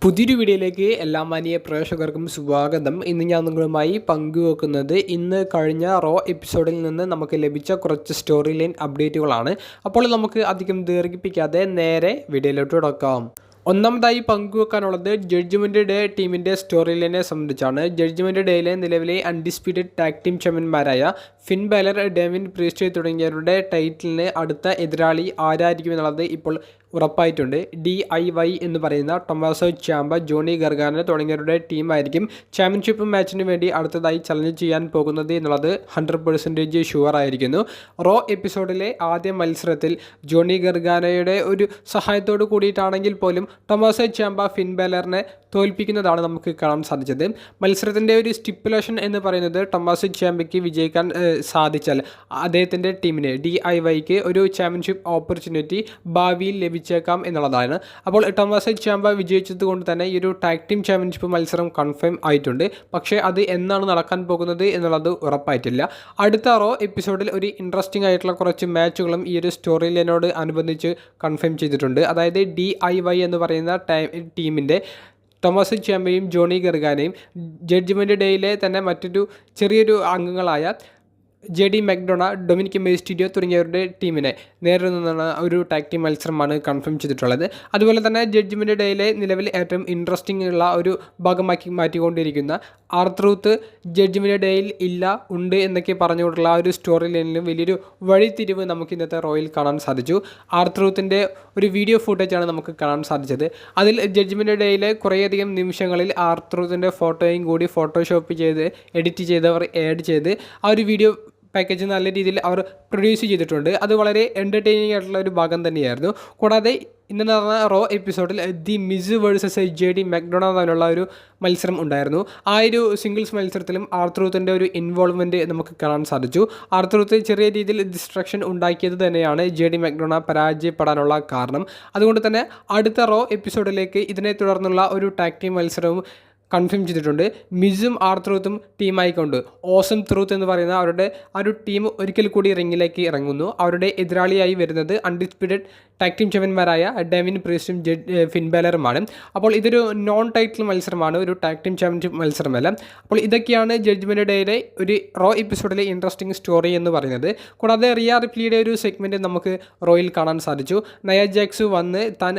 പുതിയൊരു വീഡിയോയിലേക്ക് എല്ലാ മാന്യ പ്രേക്ഷകർക്കും സ്വാഗതം. ഇന്ന് ഞാൻ നിങ്ങളുമായി പങ്കുവെക്കുന്നത് ഇന്ന് കഴിഞ്ഞ റോ എപ്പിസോഡിൽ നിന്ന് നമുക്ക് ലഭിച്ച കുറച്ച് സ്റ്റോറി ലൈൻ അപ്ഡേറ്റുകളാണ്. അപ്പോൾ നമുക്ക് അധികം ദീർഘിപ്പിക്കാതെ നേരെ വീഡിയോയിലോട്ട് തുടക്കാം. ഒന്നാമതായി പങ്കുവെക്കാനുള്ളത് ജഡ്ജ്മെൻറ്റ് ഡേ ടീമിൻ്റെ സ്റ്റോറി ലൈനെ സംബന്ധിച്ചാണ്. ജഡ്ജ്മെൻറ്റ് ഡേയിലെ നിലവിലെ അൺഡിസ്പ്യൂട്ടഡ് ടാഗ് ടീം ചാമ്പ്യന്മാരായ ഫിൻ ബാലർ, ഡേവിൻ പ്രീസ്റ്റ് തുടങ്ങിയവരുടെ ടൈറ്റിലിന് അടുത്ത എതിരാളി ആരായിരിക്കും എന്നുള്ളത് ഇപ്പോൾ ഉറപ്പായിട്ടുണ്ട്. DIY എന്ന് പറയുന്ന ടൊമാസോ ചാമ്പ, ജോണി ഗർഗാനോ തുടങ്ങിയവരുടെ ടീമായിരിക്കും ചാമ്പ്യൻഷിപ്പ് മാച്ചിന് വേണ്ടി അടുത്തതായി ചലഞ്ച് ചെയ്യാൻ പോകുന്നത് എന്നുള്ളത് 100% ഷുവർ ആയിരിക്കുന്നു. റോ എപ്പിസോഡിലെ ആദ്യ മത്സരത്തിൽ ജോണി ഗർഗാനോയുടെ ഒരു സഹായത്തോട് കൂടിയിട്ടാണെങ്കിൽ പോലും ടൊമാസോ ചാമ്പ ഫിൻ ബാലറിനെ തോൽപ്പിക്കുന്നതാണ് നമുക്ക് കാണാൻ സാധിച്ചത്. മത്സരത്തിൻ്റെ ഒരു സ്റ്റിപ്പുലേഷൻ എന്ന് പറയുന്നത് ടൊമാസോ ചാമ്പയ്ക്ക് വിജയിക്കാൻ സാധിച്ചാൽ അദ്ദേഹത്തിൻ്റെ ടീമിന് DIYക്ക് ഒരു ചാമ്പ്യൻഷിപ്പ് ഓപ്പർച്യൂണിറ്റി ഭാവിയിൽ ലഭിച്ചേക്കാം എന്നുള്ളതാണ്. അപ്പോൾ ടൊമാസോ ചാമ്പ വിജയിച്ചത് കൊണ്ട് തന്നെ ഈ ഒരു ടാഗ് ടീം ചാമ്പ്യൻഷിപ്പ് മത്സരം കൺഫേം ആയിട്ടുണ്ട്. പക്ഷേ അത് എന്നാണ് നടക്കാൻ പോകുന്നത് എന്നുള്ളത് ഉറപ്പായിട്ടില്ല. അടുത്ത റോ എപ്പിസോഡിൽ ഒരു ഇൻട്രസ്റ്റിംഗ് ആയിട്ടുള്ള കുറച്ച് മാച്ചുകളും ഈ ഒരു സ്റ്റോറി ലൈനോട് അനുബന്ധിച്ച് കൺഫേം ചെയ്തിട്ടുണ്ട്. അതായത് DIY എന്ന് പറയുന്ന ടീമിൻ്റെ ടൊമാസോ ചാമ്പയും ജോണി ഗർഗാനയും ജഡ്ജ്മെൻറ്റ് ഡേയിലെ തന്നെ മറ്റൊരു ചെറിയൊരു അംഗങ്ങളായ JD മക്ഡോണ, ഡൊമിനിക് മിസ്റ്റീരിയോ തുടങ്ങിയവരുടെ ടീമിനെ നേരിടുന്ന ഒരു ടാഗ് ടീം മത്സരമാണ് കൺഫേം ചെയ്തിട്ടുള്ളത്. അതുപോലെ തന്നെ ജഡ്ജ്മെൻറ്റ് ഡേയിലെ നിലവിൽ ഏറ്റവും ഇൻട്രസ്റ്റിംഗ് ഉള്ള ഒരു ഭാഗമാക്കി മാറ്റിക്കൊണ്ടിരിക്കുന്ന ആർത്രൂത്ത് ജഡ്ജ്മെൻറ്റ് ഡേയിൽ ഇല്ല, ഉണ്ട് എന്നൊക്കെ പറഞ്ഞുകൊണ്ടുള്ള ഒരു സ്റ്റോറി ലൈനിലും വലിയൊരു വഴിത്തിരിവ് നമുക്ക് ഇന്നത്തെ റോയിൽ കാണാൻ സാധിച്ചു. ആർത്രൂത്തിൻ്റെ ഒരു വീഡിയോ ഫുട്ടേജാണ് നമുക്ക് കാണാൻ സാധിച്ചത്. അതിൽ ജഡ്ജ്മെൻറ്റ് ഡേയിലെ കുറേയധികം നിമിഷങ്ങളിൽ ആർത്രൂത്തിൻ്റെ ഫോട്ടോയും കൂടി ഫോട്ടോഷോപ്പ് ചെയ്ത് എഡിറ്റ് ചെയ്തവർ ആഡ് ചെയ്ത് ആ ഒരു വീഡിയോ പാക്കേജ് നല്ല രീതിയിൽ അവർ പ്രൊഡ്യൂസ് ചെയ്തിട്ടുണ്ട്. അത് വളരെ എൻ്റർടൈനിങ് ആയിട്ടുള്ള ഒരു ഭാഗം തന്നെയായിരുന്നു. കൂടാതെ ഇന്ന് നടന്ന റോ എപ്പിസോഡിൽ ദി മിസ് വേഴ്സസ് JD മക്ഡോണ തമ്മിലുള്ള ഒരു മത്സരം ഉണ്ടായിരുന്നു. ആ ഒരു സിംഗിൾസ് മത്സരത്തിലും ആർത്രൂത്തിൻ്റെ ഒരു ഇൻവോൾവ്മെൻറ്റ് നമുക്ക് കാണാൻ സാധിച്ചു. ആർത്രൂത്ത് ചെറിയ രീതിയിൽ ഡിസ്ട്രാക്ഷൻ ഉണ്ടാക്കിയത് തന്നെയാണ് JD മക്ഡോണ പരാജയപ്പെടാനുള്ള കാരണം. അതുകൊണ്ട് തന്നെ അടുത്ത റോ എപ്പിസോഡിലേക്ക് ഇതിനെ തുടർന്നുള്ള ഒരു ടാഗ് ടീം മത്സരവും കൺഫേം ചെയ്തിട്ടുണ്ട്. മിസും ആർത്രൂത്തും ടീമായിക്കൊണ്ട് ഓസം ട്രൂത്ത് എന്ന് പറയുന്ന അവരുടെ ആ ഒരു ടീം ഒരിക്കൽ കൂടി റിങ്ങിലേക്ക് ഇറങ്ങുന്നു. അവരുടെ എതിരാളിയായി വരുന്നത് അൺഡിസ്പ്യൂട്ടഡ് ടാഗ് ടീം ചാമ്പ്യന്മാരായ ഡേവിൻ പ്രീസ്റ്റും ഫിൻ ബാലറുമാണ്. അപ്പോൾ ഇതൊരു നോൺ ടൈറ്റിൽ മത്സരമാണ്, ഒരു ടാഗ് ടീം ചാമ്പ്യൻഷിപ്പ് മത്സരമല്ല. അപ്പോൾ ഇതൊക്കെയാണ് ജഡ്ജ്മെൻറ്റ് ഡേയിലെ ഒരു റോ എപ്പിസോഡിലെ ഇൻട്രസ്റ്റിംഗ് സ്റ്റോറി എന്ന് പറയുന്നത്. കൂടാതെ റിയ റിപ്ലിയുടെ ഒരു സെഗ്മെൻറ്റ് നമുക്ക് റോയിൽ കാണാൻ സാധിച്ചു. നയ ജാക്സ് വന്ന് താൻ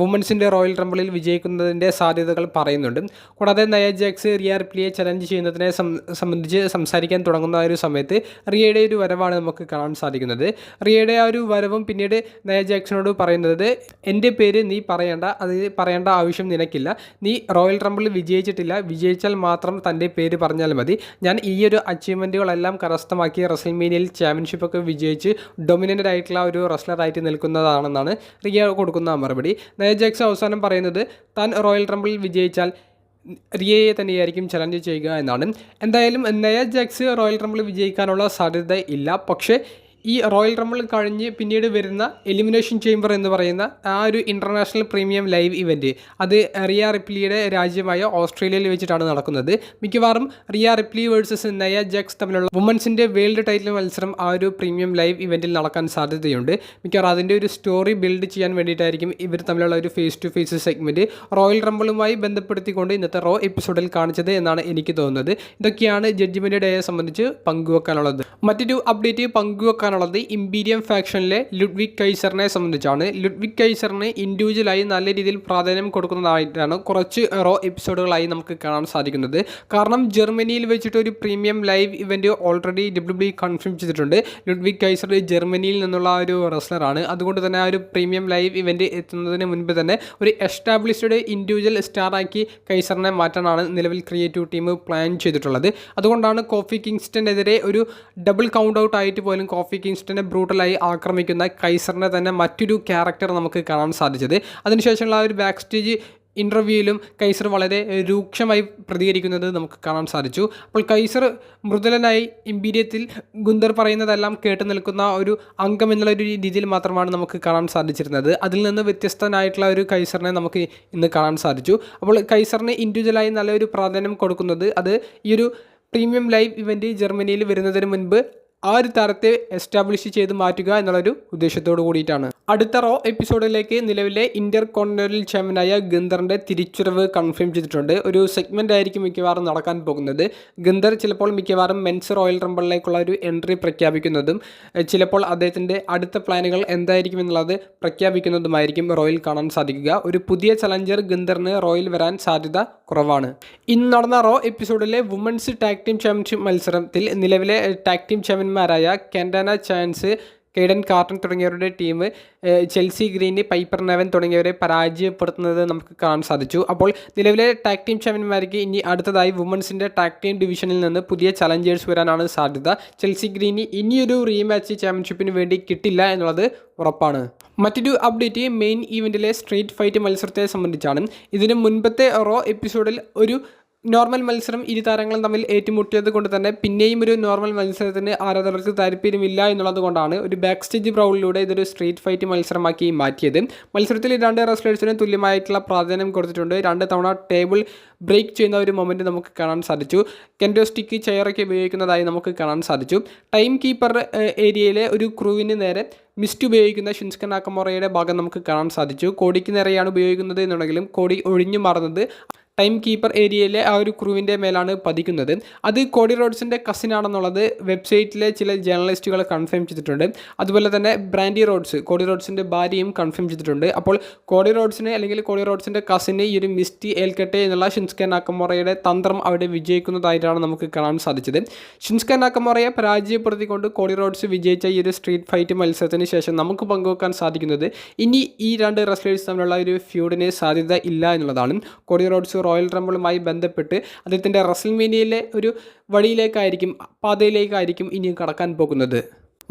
വുമൻസിൻ്റെ റോയൽ റംബിളിൽ വിജയിക്കുന്നതിൻ്റെ സാധ്യതകൾ പറയുന്നുണ്ട്. കൂടാതെ നയ ജാക്സ് റിയ റിപ്ലിയെ ചലഞ്ച് ചെയ്യുന്നതിനെ സംബന്ധിച്ച് സംസാരിക്കാൻ തുടങ്ങുന്ന ഒരു സമയത്ത് റിയയുടെ ഒരു വരവാണ് നമുക്ക് കാണാൻ സാധിക്കുന്നത്. റിയയുടെ ആ ഒരു വരവും പിന്നീട് നയ ജാക്സിനോട് പറയുന്നത്, എൻ്റെ പേര് നീ പറയേണ്ട ആവശ്യം നിനക്കില്ല, നീ റോയൽ റംബിളിൽ വിജയിച്ചിട്ടില്ല, വിജയിച്ചാൽ മാത്രം തൻ്റെ പേര് പറഞ്ഞാൽ മതി, ഞാൻ ഈ ഒരു അച്ചീവ്മെൻറ്റുകളെല്ലാം കരസ്ഥമാക്കി റസൽമേനിയയിൽ ചാമ്പ്യൻഷിപ്പൊക്കെ വിജയിച്ച് ഡൊമിനൻ്റ് ആയിട്ടുള്ള ഒരു റെസ്ലറായിട്ട് നിൽക്കുന്നതാണെന്നാണ് റിയ കൊടുക്കുന്ന മറുപടി. നയ ജാക്സ് അവസാനം പറയുന്നത് താൻ റോയൽ റംബിളിൽ വിജയിച്ചാൽ റിയയെ തന്നെയായിരിക്കും ചലഞ്ച് ചെയ്യുക എന്നാണ്. എന്തായാലും നയ ജാക്സ് റോയൽ റംബിൾ വിജയിക്കാനുള്ള സാധ്യത ഇല്ല. പക്ഷേ ഈ റോയൽ റംബിൾ കഴിഞ്ഞ് പിന്നീട് വരുന്ന എലിമിനേഷൻ ചേംബർ എന്ന് പറയുന്ന ആ ഒരു ഇൻ്റർനാഷണൽ പ്രീമിയം ലൈവ് ഇവൻറ്റ് അത് റിയ റിപ്ലിയുടെ രാജ്യമായ ഓസ്ട്രേലിയയിൽ വെച്ചിട്ടാണ് നടക്കുന്നത്. മിക്കവാറും റിയ റിപ്ലി വേഴ്സസ് നയ ജാക്സ് തമ്മിലുള്ള വുമൻസിൻ്റെ വേൾഡ് ടൈറ്റിൽ മത്സരം ആ ഒരു പ്രീമിയം ലൈവ് ഇവൻറ്റിൽ നടക്കാൻ സാധ്യതയുണ്ട്. മിക്കവാറും അതിൻ്റെ ഒരു സ്റ്റോറി ബിൽഡ് ചെയ്യാൻ വേണ്ടിയിട്ടായിരിക്കും ഇവർ തമ്മിലുള്ള ഒരു face to face segment Royal റംബിളുമായി ബന്ധപ്പെടുത്തിക്കൊണ്ട് ഇന്നത്തെ റോ എപ്പിസോഡിൽ കാണിച്ചത് എന്നാണ് എനിക്ക് തോന്നുന്നത്. ഇതൊക്കെയാണ് ജഡ്ജ്മെൻറ്റ് ഡേയെ സംബന്ധിച്ച് പങ്കുവെക്കാനുള്ളത്. മറ്റൊരു അപ്ഡേറ്റ് പങ്കുവെക്കാൻ ഇമ്പീരിയം ഫാക്ഷനിലെ ലുഡ്വിഗ് കൈസറിനെ സംബന്ധിച്ചാണ്. ലുഡ്വിഗ് കൈസറിന് ഇൻഡിവിജ്വലായി നല്ല രീതിയിൽ പ്രാധാന്യം കൊടുക്കുന്നതായിട്ടാണ് കുറച്ച് റോ എപ്പിസോഡുകളായി നമുക്ക് കാണാൻ സാധിക്കുന്നത്. കാരണം ജർമ്മനിയിൽ വെച്ചിട്ട് ഒരു premium live event already WWE confirm ചെയ്തിട്ടുണ്ട്. ലുഡ്വിഗ് കൈസർ ജർമ്മനിയിൽ നിന്നുള്ള ഒരു റെസ്ലറാണ്. അതുകൊണ്ട് തന്നെ ആ ഒരു പ്രീമിയം ലൈവ് ഇവൻറ്റ് എത്തുന്നതിന് മുൻപ് തന്നെ ഒരു എസ്റ്റാബ്ലിഷ്ഡ് ഇൻഡിവിജ്വൽ സ്റ്റാറാക്കി കൈസറിനെ മാറ്റാനാണ് നിലവിൽ ക്രിയേറ്റീവ് ടീം പ്ലാൻ ചെയ്തിട്ടുള്ളത്. അതുകൊണ്ടാണ് കോഫി കിങ്സ്റ്റനെതിരെ ഒരു ഡബിൾ കൗണ്ട് ഔട്ട് ആയിട്ട് പോലും കോഫി കിങ്സ്റ്റനെ ബ്രൂട്ടലായി ആക്രമിക്കുന്ന കൈസറിനെ തന്നെ മറ്റൊരു ക്യാരക്ടർ നമുക്ക് കാണാൻ സാധിച്ചത്. അതിനുശേഷമുള്ള ആ ഒരു ബാക്ക് സ്റ്റേജ് ഇൻ്റർവ്യൂവിലും കൈസർ വളരെ രൂക്ഷമായി പ്രതികരിക്കുന്നത് നമുക്ക് കാണാൻ സാധിച്ചു. അപ്പോൾ കൈസർ മൃദുലനായി ഇമ്പീരിയത്തിൽ ഗുന്തർ പറയുന്നതെല്ലാം കേട്ട് നിൽക്കുന്ന ഒരു അംഗം എന്നുള്ള ഒരു രീതിയിൽ മാത്രമാണ് നമുക്ക് കാണാൻ സാധിച്ചിരുന്നത്. അതിൽ നിന്ന് വ്യത്യസ്തനായിട്ടുള്ള ഒരു കൈസറിനെ നമുക്ക് ഇന്ന് കാണാൻ സാധിച്ചു. അപ്പോൾ കൈസറിന് ഇൻഡിവിജ്വലായി നല്ലൊരു പ്രാധാന്യം കൊടുക്കുന്നത് അത് ഈ ഒരു പ്രീമിയം ലൈവ് ഇവൻറ്റ് ജർമ്മനിയിൽ വരുന്നതിന് മുൻപ് ആ ഒരു താരത്തെ എസ്റ്റാബ്ലിഷ് ചെയ്ത് മാറ്റുക എന്നുള്ളൊരു ഉദ്ദേശത്തോടു കൂടിയിട്ടാണ്. അടുത്ത റോ എപ്പിസോഡിലേക്ക് നിലവിലെ ഇന്റർ കോണ്ടിനെന്റൽ ചാമ്പ്യനായ ഗന്ധറിൻ്റെ തിരിച്ചുവരവ് കൺഫേം ചെയ്തിട്ടുണ്ട്. ഒരു സെഗ്മെൻ്റ് ആയിരിക്കും മിക്കവാറും നടക്കാൻ പോകുന്നത്. ഗന്ധർ ചിലപ്പോൾ മിക്കവാറും മെൻസ് റോയൽ റംബിളിലേക്കുള്ള ഒരു എൻട്രി പ്രഖ്യാപിക്കുന്നതും ചിലപ്പോൾ അദ്ദേഹത്തിൻ്റെ അടുത്ത പ്ലാനുകൾ എന്തായിരിക്കും എന്നുള്ളത് പ്രഖ്യാപിക്കുന്നതുമായിരിക്കും റോയിൽ കാണാൻ സാധിക്കുക. ഒരു പുതിയ ചലഞ്ചർ ഗന്ധറിന് റോയിൽ വരാൻ സാധ്യത കുറവാണ്. ഇന്ന് നടന്ന റോ എപ്പിസോഡിലെ വുമൻസ് ടാഗ് ടീം ചാമ്പ്യൻഷിപ്പ് മത്സരത്തിൽ നിലവിലെ ടാഗ് ടീം ചാമ്പ്യന്മാരായ കാൻഡാന ചാൻസ്, കെയ്ഡൻ കാർട്ടൺ തുടങ്ങിയവരുടെ team Chelsea Green, Piper Niven തുടങ്ങിയവരെ പരാജയപ്പെടുത്തുന്നത് നമുക്ക് കാണാൻ സാധിച്ചു. അപ്പോൾ നിലവിലെ ടാഗ് ടീം ചാമ്പ്യന്മാർക്ക് ഇനി അടുത്തതായി വുമൻസിൻ്റെ ടാഗ് ടീം ഡിവിഷനിൽ നിന്ന് പുതിയ ചലഞ്ചേഴ്സ് വരാനാണ് സാധ്യത. ചെൽസി ഗ്രീന് ഇനിയൊരു റീമാച്ച് ചാമ്പ്യൻഷിപ്പിന് വേണ്ടി കിട്ടില്ല എന്നുള്ളത് ഉറപ്പാണ്. മറ്റൊരു അപ്ഡേറ്റ് മെയിൻ ഈവൻറ്റിലെ സ്ട്രീറ്റ് ഫൈറ്റ് മത്സരത്തെ സംബന്ധിച്ചാണ്. ഇതിന് മുൻപത്തെ റോ എപ്പിസോഡിൽ ഒരു നോർമൽ മത്സരം ഇരു താരങ്ങളും തമ്മിൽ ഏറ്റുമുട്ടിയത് കൊണ്ട് തന്നെ പിന്നെയും ഒരു നോർമൽ മത്സരത്തിന് ആരാധകർക്ക് താല്പര്യമില്ല എന്നുള്ളത് കൊണ്ടാണ് ഒരു ബാക്ക് സ്റ്റേജ് ബ്രൗളിലൂടെ ഇതൊരു സ്ട്രീറ്റ് ഫൈറ്റ് മത്സരമാക്കി മാറ്റിയത്. മത്സരത്തിൽ രണ്ട് റെസ്ലേഴ്സിന് തുല്യമായിട്ടുള്ള പ്രാധാന്യം കൊടുത്തിട്ടുണ്ട്. 2 തവണ ടേബിൾ ബ്രേക്ക് ചെയ്യുന്ന ഒരു മൊമെൻറ്റ് നമുക്ക് കാണാൻ സാധിച്ചു. കെൻഡോ സ്റ്റിക്ക് ചെയറൊക്കെ ഉപയോഗിക്കുന്നതായി നമുക്ക് കാണാൻ സാധിച്ചു. ടൈം കീപ്പർ ഏരിയയിലെ ഒരു ക്രൂവിന് നേരെ മിസ്റ്റ് ഉപയോഗിക്കുന്ന ഷിൻസ്കെ നാക്കമോറയുടെ ഭാഗം നമുക്ക് കാണാൻ സാധിച്ചു. കോടിക്ക് നേരെയാണ് ഉപയോഗിക്കുന്നത് എന്നുണ്ടെങ്കിലും കോടി ഒഴിഞ്ഞു മാറുന്നത് ടൈം കീപ്പർ ഏരിയയിലെ ആ ഒരു ക്രൂവിൻ്റെ മേലാണ് പതിക്കുന്നത്. അത് കോഡി റോഡ്സിൻ്റെ കസിനാണെന്നുള്ളത് വെബ്സൈറ്റിലെ ചില ജേർണലിസ്റ്റുകൾ കൺഫേം ചെയ്തിട്ടുണ്ട്. അതുപോലെ തന്നെ ബ്രാൻഡി റോഡ്സ്, കോഡി റോഡ്സിൻ്റെ ഭാര്യയും കൺഫേം ചെയ്തിട്ടുണ്ട്. അപ്പോൾ കോഡി റോഡ്സിന് അല്ലെങ്കിൽ കോഡി റോഡ്സിൻ്റെ കസിന് ഈ ഒരു മിസ്റ്റ് ഏൽക്കട്ടെ എന്നുള്ള ഷിൻസ്കെ നാക്കമോറയുടെ തന്ത്രം അവിടെ വിജയിക്കുന്നതായിട്ടാണ് നമുക്ക് കാണാൻ സാധിച്ചത്. ഷിൻസ്കെ നാക്കമോറയെ പരാജയപ്പെടുത്തിക്കൊണ്ട് കോഡി റോഡ്സ് വിജയിച്ച ഈ ഒരു സ്ട്രീറ്റ് ഫൈറ്റ് മത്സരത്തിന് ശേഷം നമുക്ക് പങ്കുവെക്കാൻ സാധിക്കുന്നത് ഇനി ഈ 2 റെസ്ലേഴ്സ് തമ്മിലുള്ള ഒരു ഫ്യൂഡിന് സാധ്യത ഇല്ല എന്നുള്ളതാണ്. കോഡി റോഡ്സ് റോയൽ റംബിളുമായി ബന്ധപ്പെട്ട് അദ്ദേഹത്തിൻ്റെ റെസ്ൽമേനിയയിലെ ഒരു പാതയിലേക്കായിരിക്കും ഇനി കടക്കാൻ പോകുന്നത്.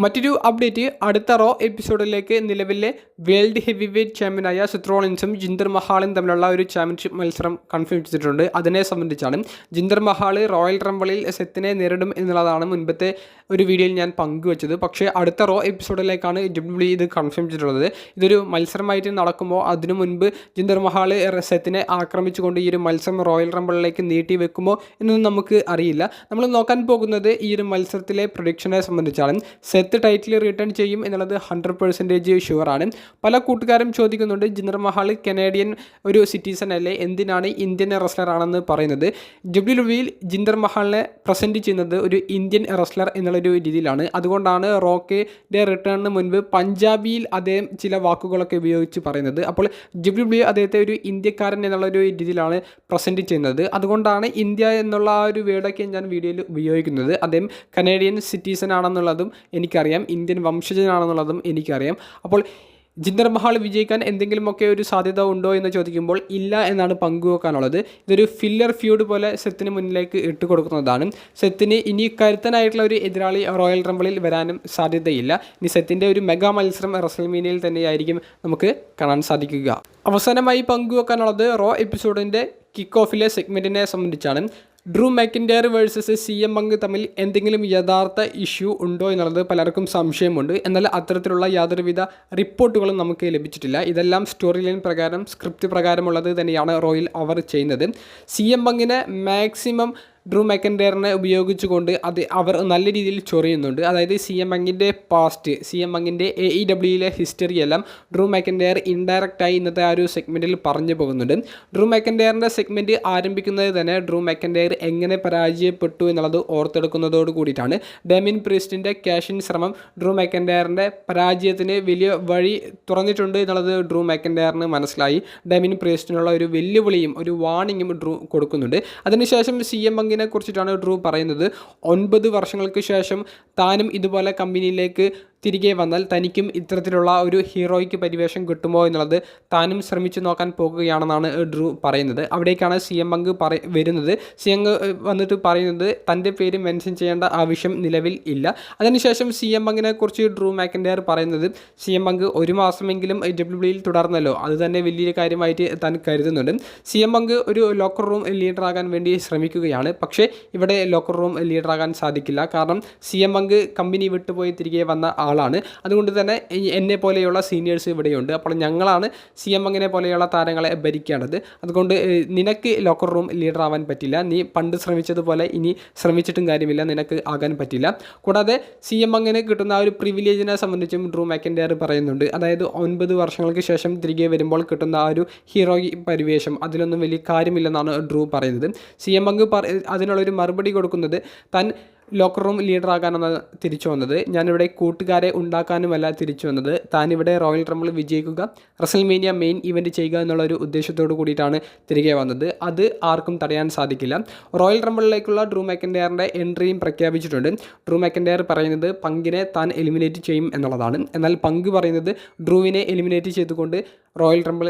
മറ്റൊരു അപ്ഡേറ്റ് അടുത്ത റോ എപ്പിസോഡിലേക്ക് നിലവിലെ വേൾഡ് ഹെവി വെയ്റ്റ് ചാമ്പ്യനായ സെത്ത് റോളിൻസും ജിന്ദർ മഹാളും തമ്മിലുള്ള ഒരു ചാമ്പ്യൻഷിപ്പ് മത്സരം കൺഫേം ചെയ്തിട്ടുണ്ട്. അതിനെ സംബന്ധിച്ചാണ് ജിന്ദർ മഹാൾ റോയൽ റംബിളിൽ സെത്തിനെ നേരിടും എന്നുള്ളതാണ് മുൻപത്തെ ഒരു വീഡിയോയിൽ ഞാൻ പങ്കുവച്ചത്. പക്ഷേ അടുത്ത റോ എപ്പിസോഡിലേക്കാണ് WWE ഇത് കൺഫേം ചെയ്തിട്ടുള്ളത്. ഇതൊരു മത്സരമായിട്ട് നടക്കുമ്പോൾ അതിനു മുൻപ് ജിന്ദർ മഹാൾ സെത്തിനെ ആക്രമിച്ചുകൊണ്ട് ഈ ഒരു മത്സരം റോയൽ റംബിളിലേക്ക് നീട്ടി വെക്കുമോ എന്നൊന്നും നമുക്ക് അറിയില്ല. നമ്മൾ നോക്കാൻ പോകുന്നത് ഈ ഒരു മത്സരത്തിലെ പ്രൊഡിക്ഷനെ സംബന്ധിച്ചാണ്. സെത്ത് ടൈറ്റിൽ റിട്ടേൺ ചെയ്യും എന്നുള്ളത് 100% ഷുവറാണ്. പല കൂട്ടുകാരും ചോദിക്കുന്നുണ്ട്, ജിന്ദർ മഹാൾ കനേഡിയൻ ഒരു സിറ്റിസൺ അല്ലേ, എന്തിനാണ് ഇന്ത്യൻ റെസ്ലർ ആണെന്ന് പറയുന്നത്. WWE ജിന്ദർ മഹാളിനെ പ്രസൻറ്റ് ചെയ്യുന്നത് ഒരു ഇന്ത്യൻ റെസ്ലർ എന്നുള്ളൊരു രീതിയിലാണ്. അതുകൊണ്ടാണ് റോക്കിൻ്റെ റിട്ടേണിന് മുൻപ് പഞ്ചാബിയിൽ അദ്ദേഹം ചില വാക്കുകളൊക്കെ ഉപയോഗിച്ച് പറയുന്നത്. അപ്പോൾ WWE അദ്ദേഹത്തെ ഒരു ഇന്ത്യക്കാരൻ എന്നുള്ളൊരു രീതിയിലാണ് പ്രസൻറ്റ് ചെയ്യുന്നത്. അതുകൊണ്ടാണ് ഇന്ത്യ എന്നുള്ള ആ ഒരു വേർഡൊക്കെ ഞാൻ വീഡിയോയിൽ ഉപയോഗിക്കുന്നത്. അദ്ദേഹം കനേഡിയൻ സിറ്റിസൺ ആണെന്നുള്ളതും എനിക്കറിയാം, ഇന്ത്യൻ വംശജനാണെന്നുള്ളതും എനിക്കറിയാം. അപ്പോൾ ജിന്ദർ മഹാൾ വിജയിക്കാൻ എന്തെങ്കിലുമൊക്കെ ഒരു സാധ്യത ഉണ്ടോ എന്ന് ചോദിക്കുമ്പോൾ ഇല്ല എന്നാണ് പങ്കുവെക്കാനുള്ളത്. ഇതൊരു ഫില്ലർ ഫ്യൂഡ് പോലെ സെത്തിന് മുന്നിലേക്ക് ഇട്ട് കൊടുക്കുന്നതാണ്. സെത്തിന് ഇനി കരുത്തനായിട്ടുള്ള ഒരു എതിരാളി റോയൽ റംബിളിൽ വരാനും സാധ്യതയില്ല. ഇനി സെത്തിൻ്റെ ഒരു മെഗാ മത്സരം റെസ്ൽമേനിയയിൽ തന്നെയായിരിക്കും നമുക്ക് കാണാൻ സാധിക്കുക. അവസാനമായി പങ്കുവെക്കാനുള്ളത് റോ എപ്പിസോഡിൻ്റെ കിക്ക് ഓഫിലെ സെഗ്മെൻറ്റിനെ സംബന്ധിച്ചാണ്. ഡ്രൂ മാക്കിൻറ്റയർ വേഴ്സസ് CM പങ്ക് തമ്മിൽ എന്തെങ്കിലും യഥാർത്ഥ ഇഷ്യൂ ഉണ്ടോ എന്നുള്ളത് പലർക്കും സംശയമുണ്ട്. എന്നാൽ അത്തരത്തിലുള്ള യാതൊരുവിധ റിപ്പോർട്ടുകളും നമുക്ക് ലഭിച്ചിട്ടില്ല. ഇതെല്ലാം സ്റ്റോറി ലൈൻ പ്രകാരം, സ്ക്രിപ്റ്റ് പ്രകാരമുള്ളത് തന്നെയാണ് റോയിൽ അവർ ചെയ്യുന്നത്. CM പങ്കിനെ മാക്സിമം ഡ്രൂ മാക്കിൻറ്റയറിനെ ഉപയോഗിച്ചുകൊണ്ട് അവർ നല്ല രീതിയിൽ ചൊറിയുന്നുണ്ട്. അതായത് CM പങ്കിൻ്റെ പാസ്റ്റ്, CM പങ്കിൻ്റെ AEWയിലെ ഹിസ്റ്ററി എല്ലാം ഡ്രൂ മാക്കിൻറ്റയർ ഇൻഡയറക്റ്റായി ഇന്നത്തെ ആ ഒരു സെഗ്മെൻറ്റിൽ പറഞ്ഞു പോകുന്നുണ്ട്. ഡ്രൂ മാക്കിൻറ്റയറിൻ്റെ സെഗ്മെൻറ്റ് ആരംഭിക്കുന്നത് തന്നെ ഡ്രൂ മാക്കിൻറ്റയർ എങ്ങനെ പരാജയപ്പെട്ടു എന്നുള്ളത് ഓർത്തെടുക്കുന്നതോട് കൂടിയിട്ടാണ്. ഡാമിയൻ പ്രീസ്റ്റിൻ്റെ ക്യാഷിൻ ശ്രമം ഡ്രൂ മാക്കിൻറ്റയറിൻ്റെ പരാജയത്തിന് വലിയ വഴി തുറന്നിട്ടുണ്ട് എന്നുള്ളത് ഡ്രൂ മാക്കിൻറ്റയറിന് മനസ്സിലായി. ഡാമിയൻ പ്രീസ്റ്റിനുള്ള ഒരു വെല്ലുവിളിയും ഒരു വാർണിങ്ങും ഡ്രൂ കൊടുക്കുന്നുണ്ട്. അതിനുശേഷം CM പങ്കിനെ കുറിച്ചിട്ടാണ് ഡ്രൂ പറയുന്നത്. 9 വർഷങ്ങൾക്ക് ശേഷം താനും ഇതുപോലെ കമ്പനിയിലേക്ക് തിരികെ വന്നാൽ തനിക്കും ഇത്തരത്തിലുള്ള ഒരു ഹീറോയ്ക്ക് പരിവേഷം കിട്ടുമോ എന്നുള്ളത് താനും ശ്രമിച്ചു നോക്കാൻ പോകുകയാണെന്നാണ് ഡ്രൂ പറയുന്നത്. അവിടേക്കാണ് CM പങ്ക് വരുന്നത്. CM വന്നിട്ട് പറയുന്നത് തൻ്റെ പേര് മെൻഷൻ ചെയ്യേണ്ട ആവശ്യം നിലവിൽ ഇല്ല. അതിനുശേഷം CM പങ്കിനെ കുറിച്ച് ഡ്രൂ മാക്കിൻറ്റയർ പറയുന്നത് CM പങ്ക് 1 മാസമെങ്കിലും WWEയിൽ തുടർന്നല്ലോ, അത് തന്നെ വലിയൊരു കാര്യമായിട്ട് താൻ കരുതുന്നുണ്ട്. CM പങ്ക് ഒരു ലോക്കർ റൂം ലീഡറാകാൻ വേണ്ടി ശ്രമിക്കുകയാണ്. പക്ഷേ ഇവിടെ ലോക്കർ റൂം ലീഡറാകാൻ സാധിക്കില്ല. കാരണം CM പങ്ക് കമ്പനി വിട്ടുപോയി തിരികെ വന്ന ആളാണ്. അതുകൊണ്ട് തന്നെ എന്നെ പോലെയുള്ള സീനിയേഴ്സ് ഇവിടെയുണ്ട്. അപ്പോൾ ഞങ്ങളാണ് CM അങ്ങനെ പോലെയുള്ള താരങ്ങളെ ഭരിക്കേണ്ടത്. അതുകൊണ്ട് നിനക്ക് ലോക്കർ റൂം ലീഡർ ആവാൻ പറ്റില്ല. നീ പണ്ട് ശ്രമിച്ചതുപോലെ ഇനി ശ്രമിച്ചിട്ടും കാര്യമില്ല, നിനക്ക് ആകാൻ പറ്റില്ല. കൂടാതെ CM അങ്ങനെ കിട്ടുന്ന ആ ഒരു പ്രിവിലേജിനെ സംബന്ധിച്ചും ഡ്രൂ മാക്കിൻറ്റയർ പറയുന്നുണ്ട്. അതായത് 9 വർഷങ്ങൾക്ക് ശേഷം തിരികെ വരുമ്പോൾ കിട്ടുന്ന ആ ഒരു ഹീറോ പരിവേഷം, അതിലൊന്നും വലിയ കാര്യമില്ലെന്നാണ് ഡ്രൂ പറയുന്നത്. CM പങ്ക് അതിനുള്ളൊരു മറുപടി കൊടുക്കുന്നത്, താൻ ലോക്കർ റൂം ലീഡറാകാനാണ് തിരിച്ചു വന്നത്, ഞാനിവിടെ കൂട്ടുകാരെ ഉണ്ടാക്കാനുമല്ല തിരിച്ചു വന്നത്, താനിവിടെ റോയൽ റംബിൾ വിജയിക്കുക, റസൽമേനിയ മെയിൻ ഇവൻറ്റ് ചെയ്യുക എന്നുള്ളൊരു ഉദ്ദേശത്തോട് കൂടിയിട്ടാണ് തിരികെ വന്നത്. അത് ആർക്കും തടയാൻ സാധിക്കില്ല. റോയൽ റംബിളിലേക്കുള്ള ഡ്രൂ മാക്കിൻറ്റയറിൻ്റെ എൻട്രിയും പ്രഖ്യാപിച്ചിട്ടുണ്ട്. ഡ്രൂ മാക്കിൻറ്റയർ പറയുന്നത് പങ്കിനെ താൻ എലിമിനേറ്റ് ചെയ്യും എന്നുള്ളതാണ്. എന്നാൽ പങ്ക് പറയുന്നത് ഡ്രൂവിനെ എലിമിനേറ്റ് ചെയ്തുകൊണ്ട് റോയൽ റംബിൾ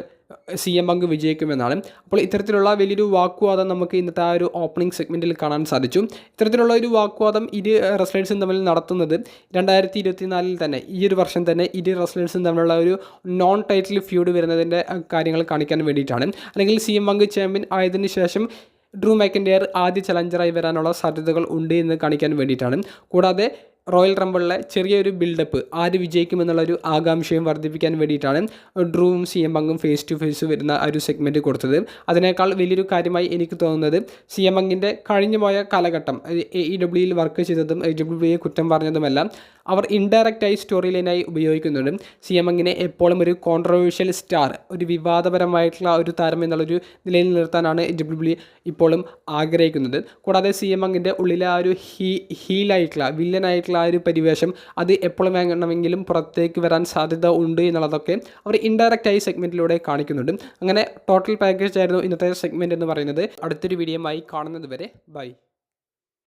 CM പങ്ക് വിജയിക്കുമെന്നാണ്. അപ്പോൾ ഇത്തരത്തിലുള്ള വലിയൊരു വാഗ്വാദം നമുക്ക് ഇന്നത്തെ ആ ഒരു ഓപ്പണിംഗ് സെഗ്മെൻറ്റിൽ കാണാൻ സാധിച്ചു. ഇത്തരത്തിലുള്ള ഒരു വാഗ്വാദം ഇരു റെസ്ലേഴ്സും തമ്മിൽ നടത്തുന്നത് 2024 തന്നെ, ഈ ഒരു വർഷം തന്നെ ഇരു റെസ്ലേഴ്സും തമ്മിലുള്ള ഒരു നോൺ ടൈറ്റിൽ ഫ്യൂഡ് വരുന്നതിൻ്റെ കാര്യങ്ങൾ കാണിക്കാൻ വേണ്ടിയിട്ടാണ്. അല്ലെങ്കിൽ CM പങ്ക് ചാമ്പ്യൻ ആയതിനു ശേഷം ഡ്രൂ മാക്കിൻറ്റയർ ആദ്യ ചലഞ്ചറായി വരാനുള്ള സാധ്യതകൾ ഉണ്ട് എന്ന് കാണിക്കാൻ വേണ്ടിയിട്ടാണ്. കൂടാതെ റോയൽ റംബിളിലെ ചെറിയൊരു ബിൽഡപ്പ്, ആര് വിജയിക്കുമെന്നുള്ളൊരു ആകാംക്ഷയും വർദ്ധിപ്പിക്കാൻ വേണ്ടിയിട്ടാണ് ഡ്രൂവും CM പങ്കും ഫേസ് ടു ഫേസ് വരുന്ന ഒരു സെഗ്മെൻറ്റ് കൊടുത്തത്. അതിനേക്കാൾ വലിയൊരു കാര്യമായി എനിക്ക് തോന്നുന്നത് CM പങ്കിൻ്റെ കഴിഞ്ഞു പോയ കാലഘട്ടം AEWയിൽ വർക്ക് ചെയ്തതും AEWയെ കുറ്റം പറഞ്ഞതുമെല്ലാം അവർ ഇൻഡയറക്റ്റായി സ്റ്റോറി ലൈനായി ഉപയോഗിക്കുന്നുണ്ട്. CM പങ്കിനെ എപ്പോഴും ഒരു കോൺട്രവേഴ്ഷ്യൽ സ്റ്റാർ, ഒരു വിവാദപരമായിട്ടുള്ള ഒരു താരം എന്നുള്ളൊരു നിലയിൽ നിർത്താനാണ് WWE ഇപ്പോഴും ആഗ്രഹിക്കുന്നത്. കൂടാതെ CM പങ്കിൻ്റെ ഉള്ളിലെ ആ ഒരു ഹീലായിട്ടുള്ള വില്ലനായിട്ടുള്ള ആ ഒരു പരിവേഷം അത് എപ്പോഴും വേണമെങ്കിലും പുറത്തേക്ക് വരാൻ സാധ്യത ഉണ്ട് എന്നുള്ളതൊക്കെ അവർ ഇൻഡയറക്റ്റായി സെഗ്മെൻറ്റിലൂടെ കാണിക്കുന്നുണ്ട്. അങ്ങനെ ടോട്ടൽ പാക്കേജ് ആയിരുന്നു ഇന്നത്തെ സെഗ്മെൻറ്റ് എന്ന് പറയുന്നത്. അടുത്തൊരു വീഡിയോയുമായി കാണുന്നത് വരെ ബൈ.